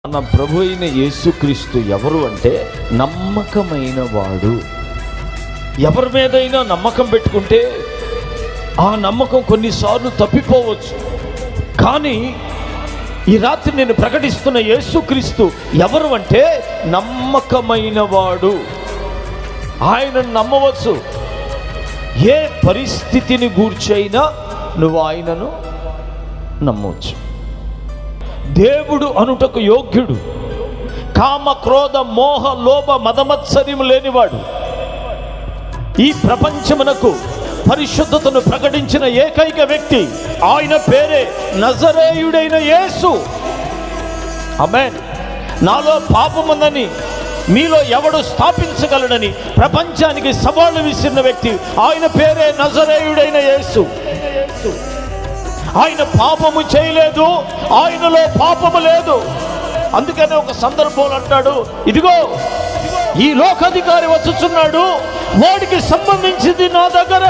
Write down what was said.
మన ప్రభు అయిన యేసుక్రీస్తు ఎవరు అంటే నమ్మకమైన వాడు. ఎవరి మీదైనా నమ్మకం పెట్టుకుంటే ఆ నమ్మకం కొన్నిసార్లు తప్పిపోవచ్చు. కానీ ఈ రాత్రి నేను ప్రకటిస్తున్న యేసుక్రీస్తు ఎవరు అంటే నమ్మకమైన వాడు. ఆయనను నమ్మవచ్చు. ఏ పరిస్థితిని గూర్చైనా నువ్వు ఆయనను నమ్మవచ్చు. దేవుడు అనుటకు యోగ్యుడు, కామ క్రోధ మోహ లోభ మదమత్సర్యం లేనివాడు, ఈ ప్రపంచమునకు పరిశుద్ధతను ప్రకటించిన ఏకైక వ్యక్తి ఆయన పేరే నజరేయుడైన యేసు. ఆమేన్. నాలో పాపముందని మీలో ఎవడు స్థాపించగలడని ప్రపంచానికి సవాలు విసిరిన వ్యక్తి ఆయన పేరే నజరేయుడైన యేసు. ఆయన పాపము చేయలేదు, ఆయనలో పాపము లేదు. అందుకనే ఒక సందర్భంలో అంటాడు, ఇదిగో ఈ లోకాధికారి వచ్చుచున్నాడు, వాడికి సంబంధించింది నా దగ్గర